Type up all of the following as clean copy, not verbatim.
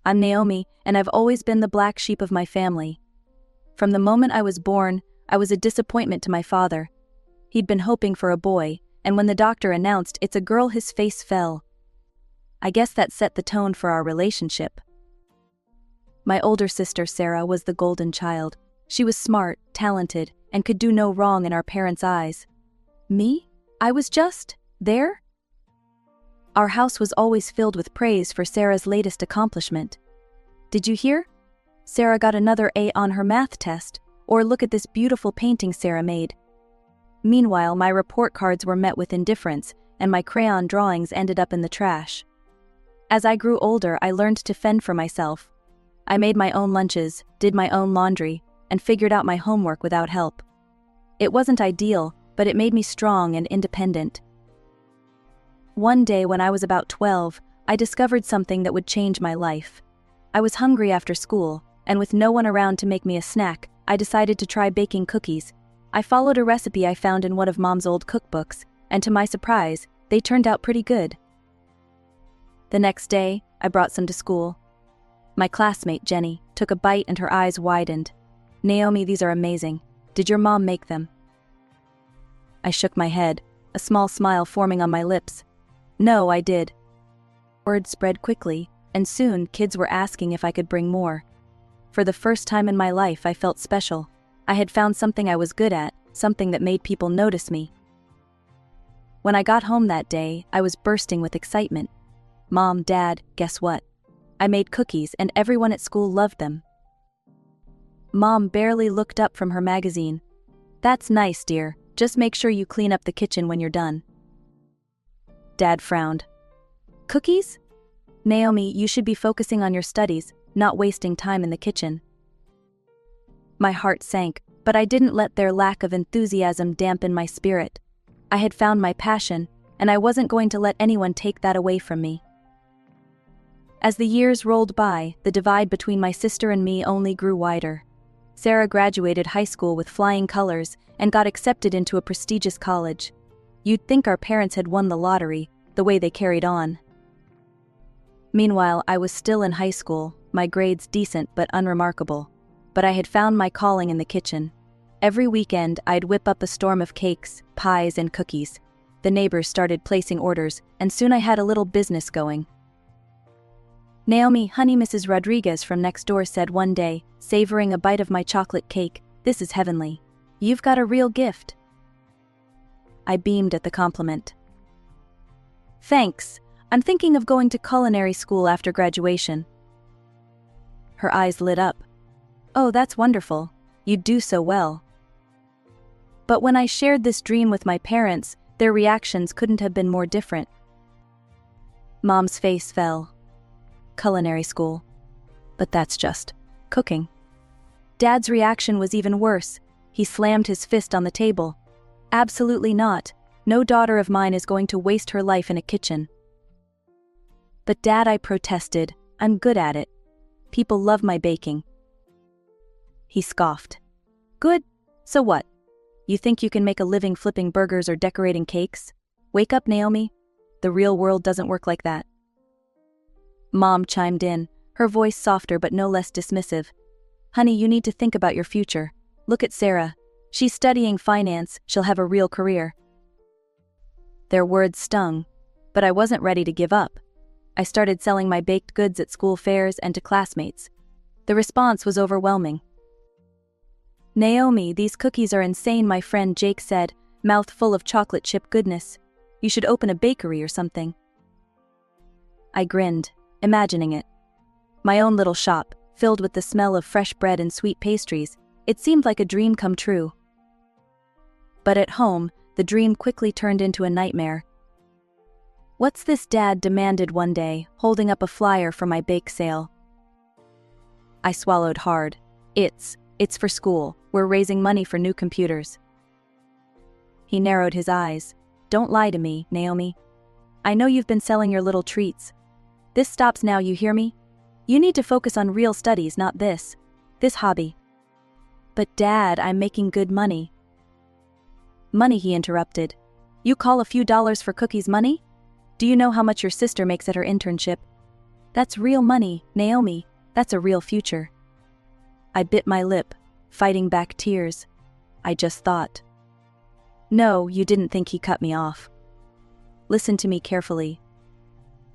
I'm Naomi, and I've always been the black sheep of my family. From the moment I was born, I was a disappointment to my father. He'd been hoping for a boy, and when the doctor announced it's a girl, his face fell. I guess that set the tone for our relationship. My older sister, Sarah, was the golden child. She was smart, talented, and could do no wrong in our parents' eyes. Me? I was just there? Our house was always filled with praise for Sarah's latest accomplishment. Did you hear? Sarah got another A on her math test, or look at this beautiful painting Sarah made. Meanwhile, my report cards were met with indifference, and my crayon drawings ended up in the trash. As I grew older, I learned to fend for myself. I made my own lunches, did my own laundry, and figured out my homework without help. It wasn't ideal, but it made me strong and independent. One day when I was about 12, I discovered something that would change my life. I was hungry after school, and with no one around to make me a snack, I decided to try baking cookies. I followed a recipe I found in one of Mom's old cookbooks, and to my surprise, they turned out pretty good. The next day, I brought some to school. My classmate, Jenny, took a bite and her eyes widened. "Naomi, these are amazing. Did your mom make them?" I shook my head, a small smile forming on my lips. "No, I did." Word spread quickly, and soon kids were asking if I could bring more. For the first time in my life, I felt special. I had found something I was good at, something that made people notice me. When I got home that day, I was bursting with excitement. "Mom, Dad, guess what? I made cookies and everyone at school loved them." Mom barely looked up from her magazine. "That's nice, dear. Just make sure you clean up the kitchen when you're done." Dad frowned. "Cookies? Naomi, you should be focusing on your studies, not wasting time in the kitchen." My heart sank, but I didn't let their lack of enthusiasm dampen my spirit. I had found my passion, and I wasn't going to let anyone take that away from me. As the years rolled by, the divide between my sister and me only grew wider. Sarah graduated high school with flying colors and got accepted into a prestigious college. You'd think our parents had won the lottery, the way they carried on. Meanwhile, I was still in high school, my grades decent but unremarkable. But I had found my calling in the kitchen. Every weekend, I'd whip up a storm of cakes, pies, and cookies. The neighbors started placing orders, and soon I had a little business going. "Naomi, honey, Mrs. Rodriguez from next door said one day, savoring a bite of my chocolate cake, 'This is heavenly. You've got a real gift.'" I beamed at the compliment. "Thanks. I'm thinking of going to culinary school after graduation." Her eyes lit up. "Oh, that's wonderful. You'd do so well." But when I shared this dream with my parents, their reactions couldn't have been more different. Mom's face fell. "Culinary school. But that's just cooking." Dad's reaction was even worse. He slammed his fist on the table. "Absolutely not. No daughter of mine is going to waste her life in a kitchen." "But Dad," I protested, "I'm good at it. People love my baking." He scoffed. "Good? So what? You think you can make a living flipping burgers or decorating cakes? Wake up, Naomi. The real world doesn't work like that." Mom chimed in, her voice softer but no less dismissive. "Honey, you need to think about your future. Look at Sarah. She's studying finance, she'll have a real career." Their words stung, but I wasn't ready to give up. I started selling my baked goods at school fairs and to classmates. The response was overwhelming. "Naomi, these cookies are insane," my friend Jake said, mouth full of chocolate chip goodness. "You should open a bakery or something." I grinned, imagining it. My own little shop, filled with the smell of fresh bread and sweet pastries, it seemed like a dream come true. But at home, the dream quickly turned into a nightmare. "What's this?" Dad demanded one day, holding up a flyer for my bake sale. I swallowed hard. It's for school. We're raising money for new computers." He narrowed his eyes. "Don't lie to me, Naomi. I know you've been selling your little treats. This stops now, you hear me? You need to focus on real studies, not this hobby." "But Dad, I'm making good money." "Money," he interrupted. "You call a few dollars for cookies money? Do you know how much your sister makes at her internship?" That's real money, Naomi. That's a real future. I bit my lip, fighting back tears. I just thought. No, you didn't think he cut me off. Listen to me carefully.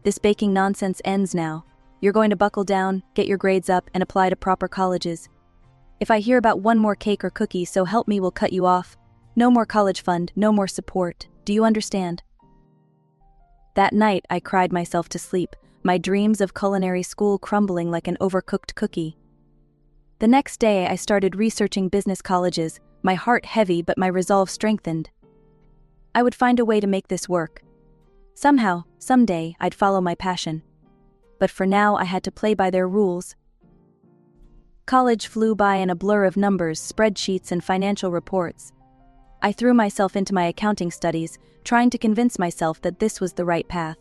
This baking nonsense ends now. You're going to buckle down, get your grades up, and apply to proper colleges. If I hear about one more cake or cookie, so help me, we'll cut you off. No more college fund, no more support. Do you understand? That night, I cried myself to sleep, my dreams of culinary school crumbling like an overcooked cookie. The next day, I started researching business colleges, my heart heavy but my resolve strengthened. I would find a way to make this work. Somehow, someday, I'd follow my passion. But for now, I had to play by their rules. College flew by in a blur of numbers, spreadsheets, and financial reports. I threw myself into my accounting studies, trying to convince myself that this was the right path.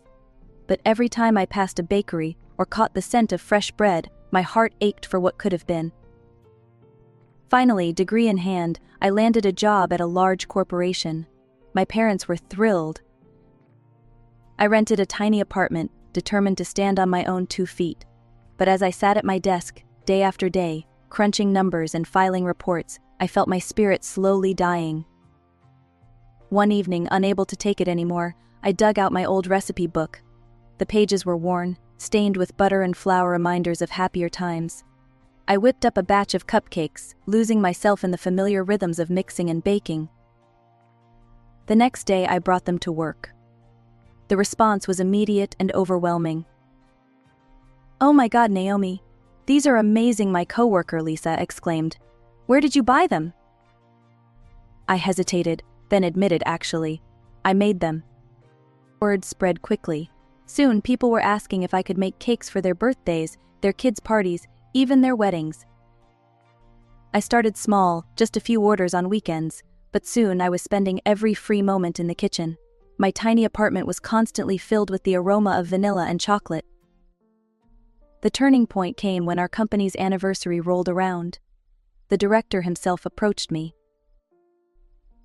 But every time I passed a bakery or caught the scent of fresh bread, my heart ached for what could have been. Finally, degree in hand, I landed a job at a large corporation. My parents were thrilled. I rented a tiny apartment, determined to stand on my own 2 feet. But as I sat at my desk, day after day, crunching numbers and filing reports, I felt my spirit slowly dying. One evening, unable to take it anymore, I dug out my old recipe book. The pages were worn, stained with butter and flour, reminders of happier times. I whipped up a batch of cupcakes, losing myself in the familiar rhythms of mixing and baking. The next day, I brought them to work. The response was immediate and overwhelming. "Oh my God, Naomi, these are amazing," my coworker Lisa exclaimed. "Where did you buy them?" I hesitated, then admitted, "Actually, I made them." Word spread quickly. Soon, people were asking if I could make cakes for their birthdays, their kids' parties, even their weddings. I started small, just a few orders on weekends, but soon I was spending every free moment in the kitchen. My tiny apartment was constantly filled with the aroma of vanilla and chocolate. The turning point came when our company's anniversary rolled around. The director himself approached me.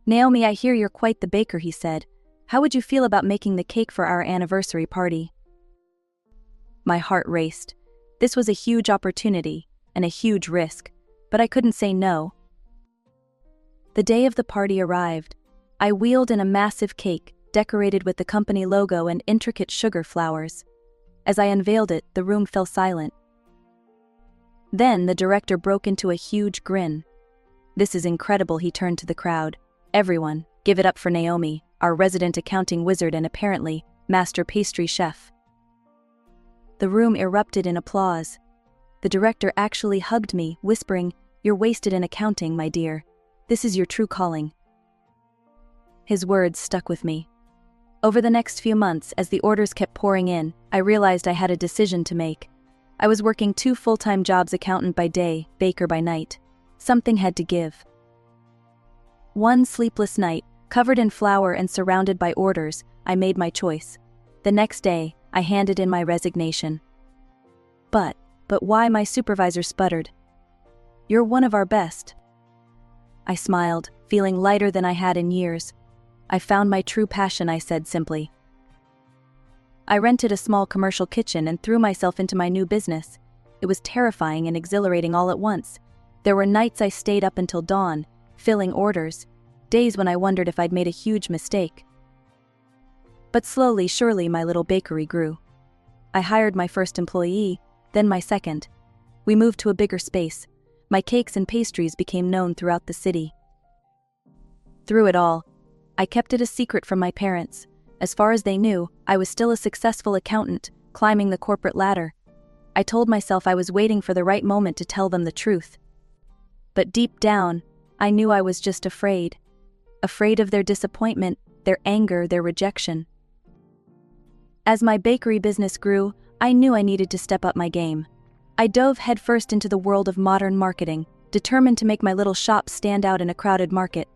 "Naomi, I hear you're quite the baker," he said. "How would you feel about making the cake for our anniversary party?" My heart raced. This was a huge opportunity and a huge risk, but I couldn't say no. The day of the party arrived. I wheeled in a massive cake, decorated with the company logo and intricate sugar flowers. As I unveiled it, the room fell silent. Then the director broke into a huge grin. "This is incredible," he turned to the crowd. "Everyone, give it up for Naomi, our resident accounting wizard and apparently master pastry chef." The room erupted in applause. The director actually hugged me, whispering, "You're wasted in accounting, my dear. This is your true calling." His words stuck with me. Over the next few months, as the orders kept pouring in, I realized I had a decision to make. I was working 2 full-time jobs, accountant by day, baker by night. Something had to give. One sleepless night, covered in flour and surrounded by orders, I made my choice. The next day, I handed in my resignation. But why?" my supervisor sputtered. "You're one of our best." I smiled, feeling lighter than I had in years. "I found my true passion," I said simply. I rented a small commercial kitchen and threw myself into my new business. It was terrifying and exhilarating all at once. There were nights I stayed up until dawn, filling orders, days when I wondered if I'd made a huge mistake. But slowly, surely, my little bakery grew. I hired my first employee, then my second. We moved to a bigger space. My cakes and pastries became known throughout the city. Through it all, I kept it a secret from my parents. As far as they knew, I was still a successful accountant, climbing the corporate ladder. I told myself I was waiting for the right moment to tell them the truth. But deep down, I knew I was just afraid. Afraid of their disappointment, their anger, their rejection. As my bakery business grew, I knew I needed to step up my game. I dove headfirst into the world of modern marketing, determined to make my little shop stand out in a crowded market.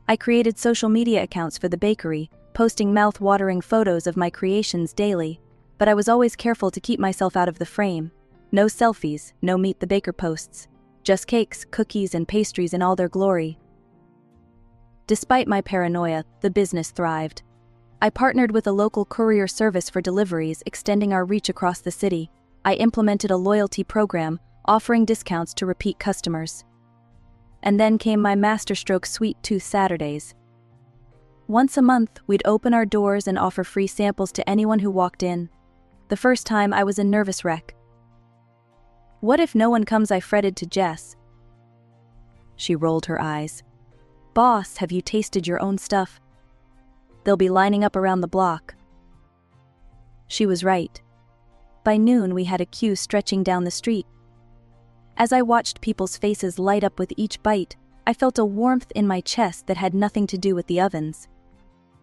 I created social media accounts for the bakery, posting mouth-watering photos of my creations daily, but I was always careful to keep myself out of the frame. No selfies, no Meet the Baker posts. Just cakes, cookies, and pastries in all their glory. Despite my paranoia, the business thrived. I partnered with a local courier service for deliveries, extending our reach across the city. I implemented a loyalty program, offering discounts to repeat customers. And then came my masterstroke Sweet Tooth Saturdays. Once a month, we'd open our doors and offer free samples to anyone who walked in. The first time, I was a nervous wreck. "What if no one comes?" I fretted to Jess. She rolled her eyes. "Boss, have you tasted your own stuff? They'll be lining up around the block." She was right. By noon, we had a queue stretching down the street. As I watched people's faces light up with each bite, I felt a warmth in my chest that had nothing to do with the ovens.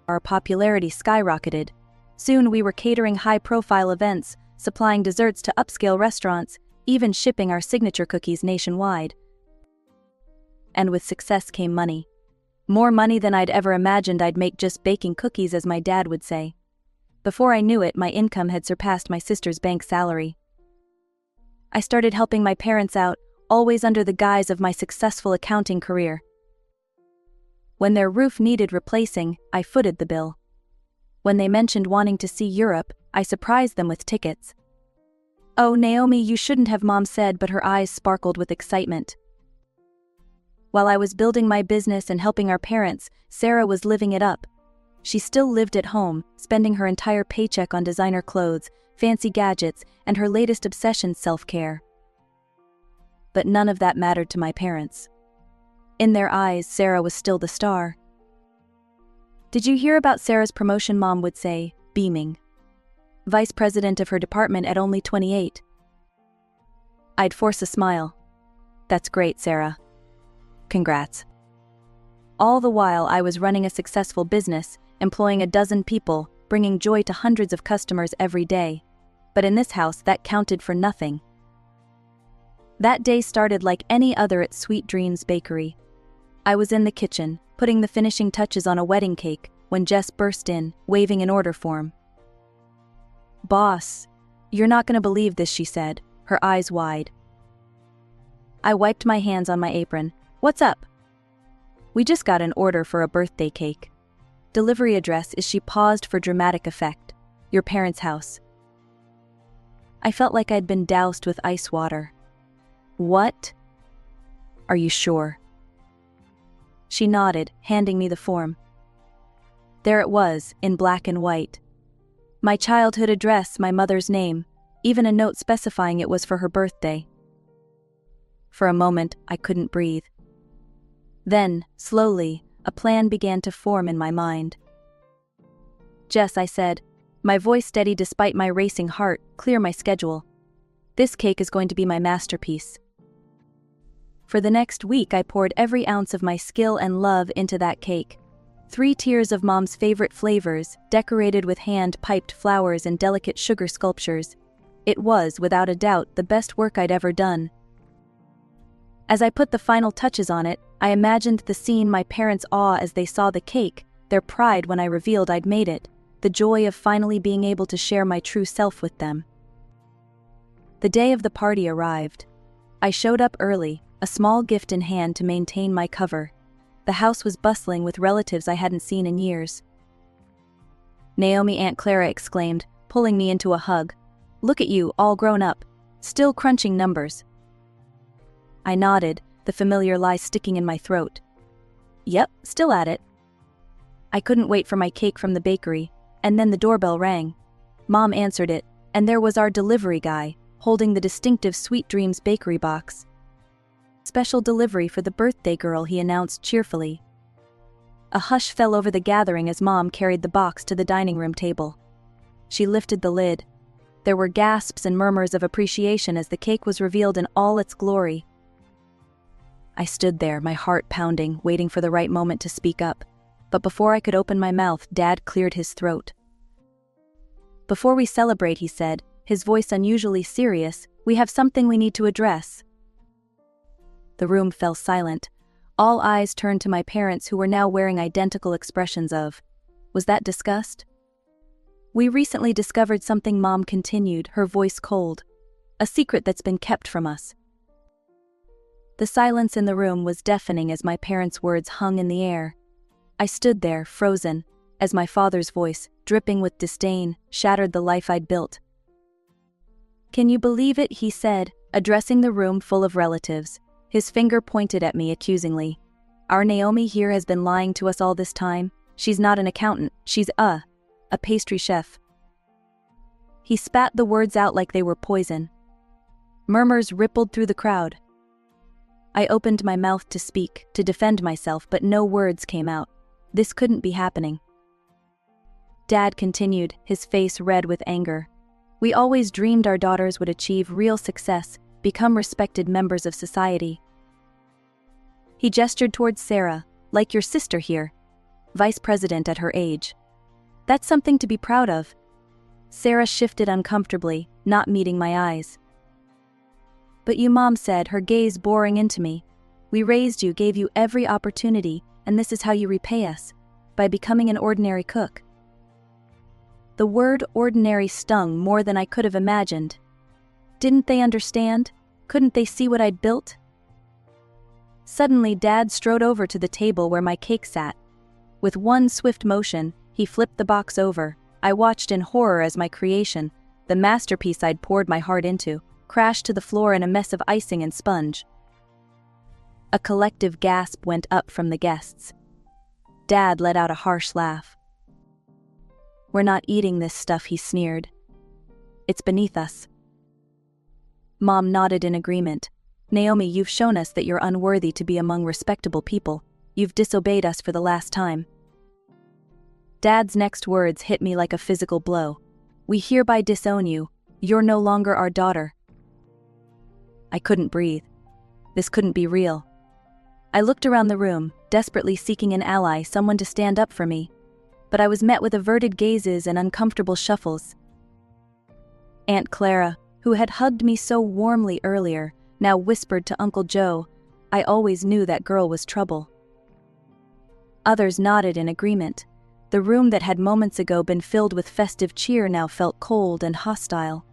Our popularity skyrocketed. Soon we were catering high-profile events, supplying desserts to upscale restaurants, even shipping our signature cookies nationwide. And with success came money. More money than I'd ever imagined I'd make just baking cookies, as my dad would say. Before I knew it, my income had surpassed my sister's bank salary. I started helping my parents out, always under the guise of my successful accounting career. When their roof needed replacing, I footed the bill. When they mentioned wanting to see Europe, I surprised them with tickets. "Oh, Naomi, you shouldn't have," Mom said, but her eyes sparkled with excitement. While I was building my business and helping our parents, Sarah was living it up. She still lived at home, spending her entire paycheck on designer clothes, fancy gadgets, and her latest obsession, self-care. But none of that mattered to my parents. In their eyes, Sarah was still the star. "Did you hear about Sarah's promotion?" Mom would say, beaming. Vice president of her department at only 28. I'd force a smile. "That's great, Sarah. Congrats." All the while, I was running a successful business, employing a dozen people, bringing joy to hundreds of customers every day. But in this house, that counted for nothing. That day started like any other at Sweet Dreams Bakery. I was in the kitchen, putting the finishing touches on a wedding cake, when Jess burst in, waving an order form. "Boss, you're not gonna believe this," she said, her eyes wide. I wiped my hands on my apron. "What's up?" "We just got an order for a birthday cake. Delivery address is..." She paused for dramatic effect. "Your parents' house." I felt like I'd been doused with ice water. "What? Are you sure?" She nodded, handing me the form. There it was, in black and white. My childhood address, my mother's name, even a note specifying it was for her birthday. For a moment, I couldn't breathe. Then, slowly, a plan began to form in my mind. "Jess," I said, my voice steady despite my racing heart, "clear my schedule. This cake is going to be my masterpiece." For the next week, I poured every ounce of my skill and love into that cake. 3 tiers of Mom's favorite flavors, decorated with hand-piped flowers and delicate sugar sculptures. It was, without a doubt, the best work I'd ever done. As I put the final touches on it, I imagined the scene: my parents' awe as they saw the cake, their pride when I revealed I'd made it, the joy of finally being able to share my true self with them. The day of the party arrived. I showed up early, a small gift in hand to maintain my cover. The house was bustling with relatives I hadn't seen in years. "Naomi," Aunt Clara exclaimed, pulling me into a hug. "Look at you, all grown up. Still crunching numbers." I nodded, the familiar lie sticking in my throat. "Yep, still at it." I couldn't wait for my cake from the bakery, and then the doorbell rang. Mom answered it, and there was our delivery guy, holding the distinctive Sweet Dreams Bakery box. "Special delivery for the birthday girl," he announced cheerfully. A hush fell over the gathering as Mom carried the box to the dining room table. She lifted the lid. There were gasps and murmurs of appreciation as the cake was revealed in all its glory. I stood there, my heart pounding, waiting for the right moment to speak up. But before I could open my mouth, Dad cleared his throat. "Before we celebrate," he said, his voice unusually serious, "we have something we need to address." The room fell silent. All eyes turned to my parents, who were now wearing identical expressions of, was that disgust? "We recently discovered something," Mom continued, her voice cold. "A secret that's been kept from us." The silence in the room was deafening as my parents' words hung in the air. I stood there, frozen, as my father's voice, dripping with disdain, shattered the life I'd built. "Can you believe it?" he said, addressing the room full of relatives. His finger pointed at me accusingly. "Our Naomi here has been lying to us all this time. She's not an accountant, she's a pastry chef." He spat the words out like they were poison. Murmurs rippled through the crowd. I opened my mouth to speak, to defend myself, but no words came out. This couldn't be happening. Dad continued, his face red with anger. "We always dreamed our daughters would achieve real success, become respected members of society." He gestured towards Sarah, "Like your sister here, vice president at her age. That's something to be proud of." Sarah shifted uncomfortably, not meeting my eyes. "But you," Mom said, her gaze boring into me. "We raised you, gave you every opportunity, and this is how you repay us, by becoming an ordinary cook." The word ordinary stung more than I could have imagined. Didn't they understand? Couldn't they see what I'd built? Suddenly, Dad strode over to the table where my cake sat. With one swift motion, he flipped the box over. I watched in horror as my creation, the masterpiece I'd poured my heart into, crashed to the floor in a mess of icing and sponge. A collective gasp went up from the guests. Dad let out a harsh laugh. "We're not eating this stuff," he sneered. "It's beneath us." Mom nodded in agreement. "Naomi, you've shown us that you're unworthy to be among respectable people. You've disobeyed us for the last time." Dad's next words hit me like a physical blow. "We hereby disown you. You're no longer our daughter." I couldn't breathe. This couldn't be real. I looked around the room, desperately seeking an ally, someone to stand up for me. But I was met with averted gazes and uncomfortable shuffles. Aunt Clara, who had hugged me so warmly earlier, now whispered to Uncle Joe, "I always knew that girl was trouble." Others nodded in agreement. The room that had moments ago been filled with festive cheer now felt cold and hostile.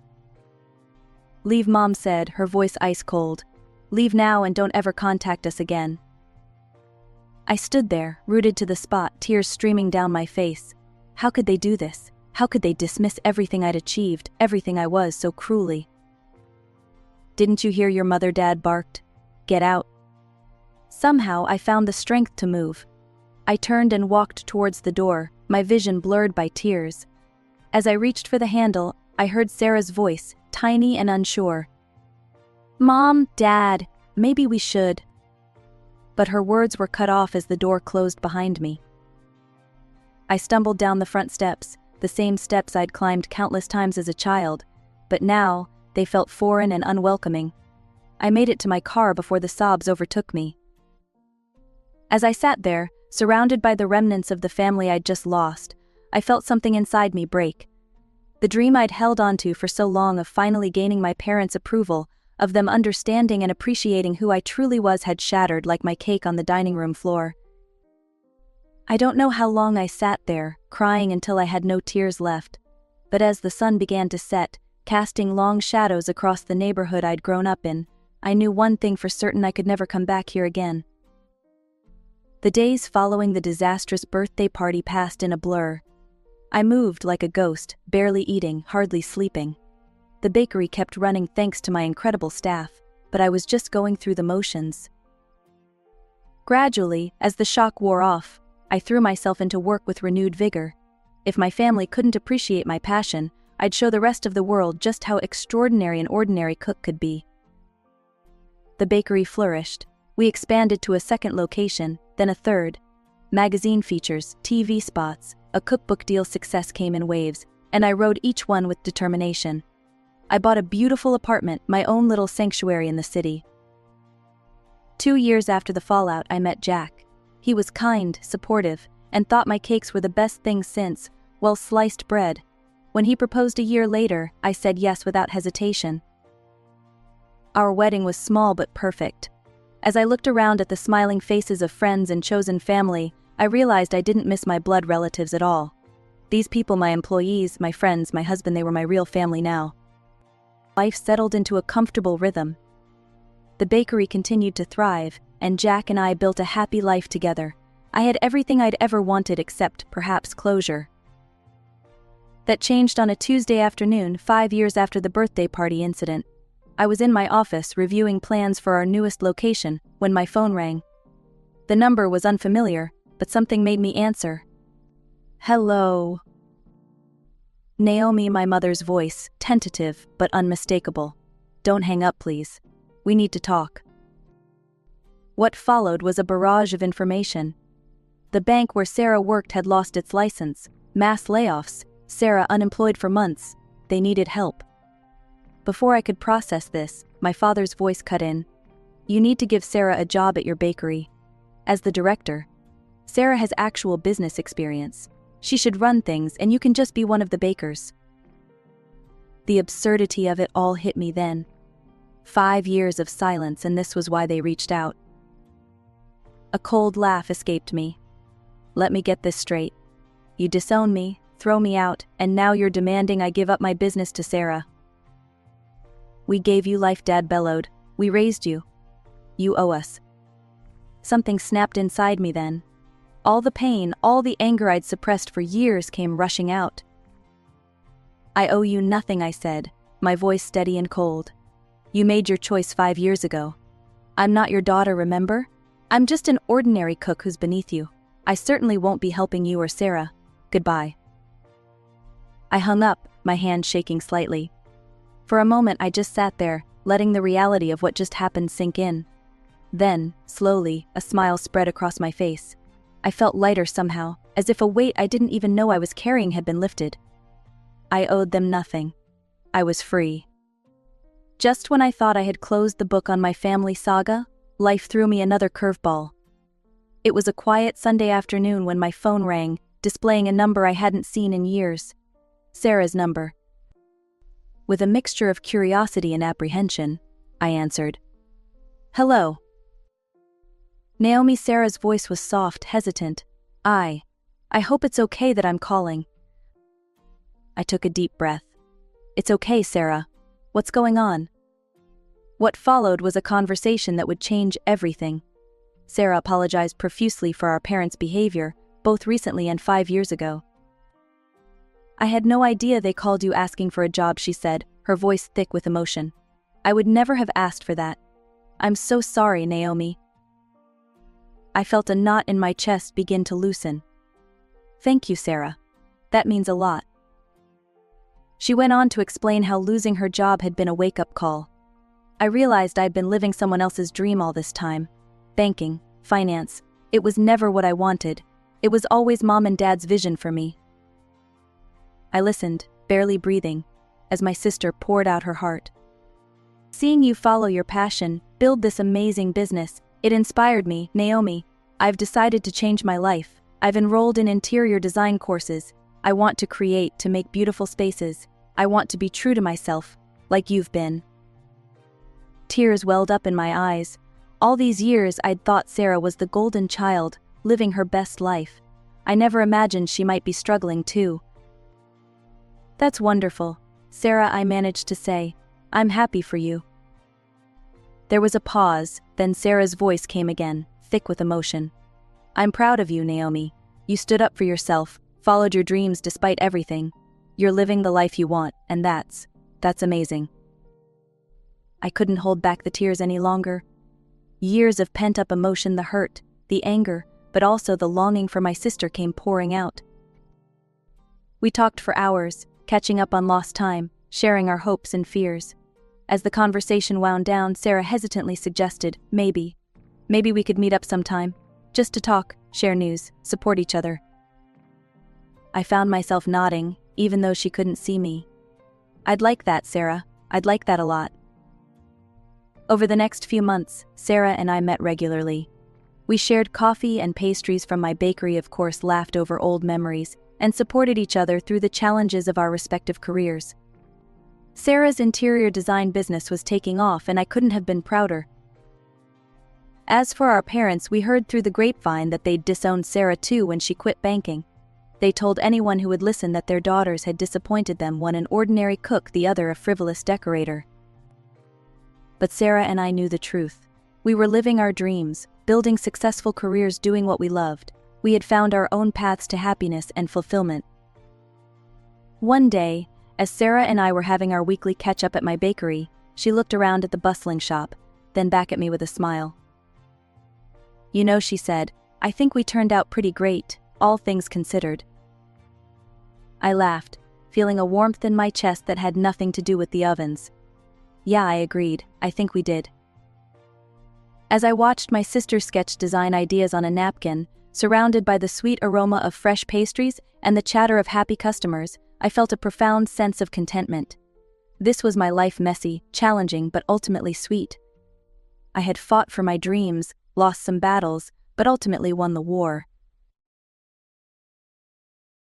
"Leave," Mom said, her voice ice cold. "Leave now and don't ever contact us again." I stood there, rooted to the spot, tears streaming down my face. How could they do this? How could they dismiss everything I'd achieved, everything I was, so cruelly? "Didn't you hear your mother?" Dad barked. "Get out." Somehow I found the strength to move. I turned and walked towards the door, my vision blurred by tears. As I reached for the handle, I heard Sarah's voice, tiny and unsure. "Mom, Dad, maybe we should." But her words were cut off as the door closed behind me. I stumbled down the front steps, the same steps I'd climbed countless times as a child, but now they felt foreign and unwelcoming. I made it to my car before the sobs overtook me. As I sat there, surrounded by the remnants of the family I'd just lost, I felt something inside me break. The dream I'd held onto for so long of finally gaining my parents' approval, of them understanding and appreciating who I truly was, had shattered like my cake on the dining room floor. I don't know how long I sat there, crying until I had no tears left, but as the sun began to set, casting long shadows across the neighborhood I'd grown up in, I knew one thing for certain: I could never come back here again. The days following the disastrous birthday party passed in a blur. I moved like a ghost, barely eating, hardly sleeping. The bakery kept running thanks to my incredible staff, but I was just going through the motions. Gradually, as the shock wore off, I threw myself into work with renewed vigor. If my family couldn't appreciate my passion, I'd show the rest of the world just how extraordinary an ordinary cook could be. The bakery flourished. We expanded to a second location, then a third. Magazine features, TV spots, a cookbook deal. Success came in waves, and I rode each one with determination. I bought a beautiful apartment, my own little sanctuary in the city. 2 years after the fallout, I met Jack. He was kind, supportive, and thought my cakes were the best thing since, well, sliced bread. When he proposed a year later, I said yes without hesitation. Our wedding was small but perfect. As I looked around at the smiling faces of friends and chosen family, I realized I didn't miss my blood relatives at all. These people, my employees, my friends, my husband, they were my real family now. Life settled into a comfortable rhythm. The bakery continued to thrive, and Jack and I built a happy life together. I had everything I'd ever wanted except, perhaps, closure. That changed on a Tuesday afternoon, 5 years after the birthday party incident. I was in my office reviewing plans for our newest location when my phone rang. The number was unfamiliar, but something made me answer. Hello. Naomi, my mother's voice, tentative but unmistakable. Don't hang up, please. We need to talk. What followed was a barrage of information. The bank where Sarah worked had lost its license, mass layoffs, Sarah unemployed for months, they needed help. Before I could process this, my father's voice cut in. You need to give Sarah a job at your bakery. As the director, Sarah has actual business experience. She should run things and you can just be one of the bakers. The absurdity of it all hit me then. 5 years of silence, and this was why they reached out. A cold laugh escaped me. Let me get this straight. You disown me, throw me out, and now you're demanding I give up my business to Sarah. We gave you life, Dad bellowed. We raised you. You owe us. Something snapped inside me then. All the pain, all the anger I'd suppressed for years came rushing out. I owe you nothing, I said, my voice steady and cold. You made your choice 5 years ago. I'm not your daughter, remember? I'm just an ordinary cook who's beneath you. I certainly won't be helping you or Sarah. Goodbye. I hung up, my hand shaking slightly. For a moment I just sat there, letting the reality of what just happened sink in. Then, slowly, a smile spread across my face. I felt lighter somehow, as if a weight I didn't even know I was carrying had been lifted. I owed them nothing. I was free. Just when I thought I had closed the book on my family saga, life threw me another curveball. It was a quiet Sunday afternoon when my phone rang, displaying a number I hadn't seen in years. Sarah's number. With a mixture of curiosity and apprehension, I answered. Hello. Naomi, Sarah's voice was soft, hesitant. I hope it's okay that I'm calling. I took a deep breath. It's okay, Sarah. What's going on? What followed was a conversation that would change everything. Sarah apologized profusely for our parents' behavior, both recently and 5 years ago. I had no idea they called you asking for a job, she said, her voice thick with emotion. I would never have asked for that. I'm so sorry, Naomi. I felt a knot in my chest begin to loosen. Thank you, Sarah. That means a lot. She went on to explain how losing her job had been a wake-up call. I realized I'd been living someone else's dream all this time. Banking, finance, it was never what I wanted. It was always Mom and Dad's vision for me. I listened, barely breathing, as my sister poured out her heart. Seeing you follow your passion, build this amazing business, it inspired me, Naomi. I've decided to change my life. I've enrolled in interior design courses. I want to create, to make beautiful spaces. I want to be true to myself, like you've been. Tears welled up in my eyes. All these years I'd thought Sarah was the golden child, living her best life. I never imagined she might be struggling too. That's wonderful, Sarah, I managed to say. I'm happy for you. There was a pause, then Sarah's voice came again, thick with emotion. I'm proud of you, Naomi. You stood up for yourself, followed your dreams despite everything. You're living the life you want, and that's amazing. I couldn't hold back the tears any longer. Years of pent-up emotion, the hurt, the anger, but also the longing for my sister came pouring out. We talked for hours, catching up on lost time, sharing our hopes and fears. As the conversation wound down, Sarah hesitantly suggested, maybe we could meet up sometime, just to talk, share news, support each other. I found myself nodding, even though she couldn't see me. I'd like that, Sarah. I'd like that a lot. Over the next few months, Sarah and I met regularly. We shared coffee and pastries from my bakery, of course, laughed over old memories, and supported each other through the challenges of our respective careers. Sarah's interior design business was taking off, and I couldn't have been prouder. As for our parents, we heard through the grapevine that they'd disowned Sarah too when she quit banking. They told anyone who would listen that their daughters had disappointed them, one an ordinary cook, the other a frivolous decorator. But Sarah and I knew the truth. We were living our dreams, building successful careers, doing what we loved. We had found our own paths to happiness and fulfillment. One day, as Sarah and I were having our weekly catch-up at my bakery, she looked around at the bustling shop, then back at me with a smile. "You know," she said, "I think we turned out pretty great, all things considered." I laughed, feeling a warmth in my chest that had nothing to do with the ovens. "Yeah," I agreed, "I think we did." As I watched my sister sketch design ideas on a napkin, surrounded by the sweet aroma of fresh pastries and the chatter of happy customers, I felt a profound sense of contentment. This was my life, messy, challenging, but ultimately sweet. I had fought for my dreams, lost some battles, but ultimately won the war.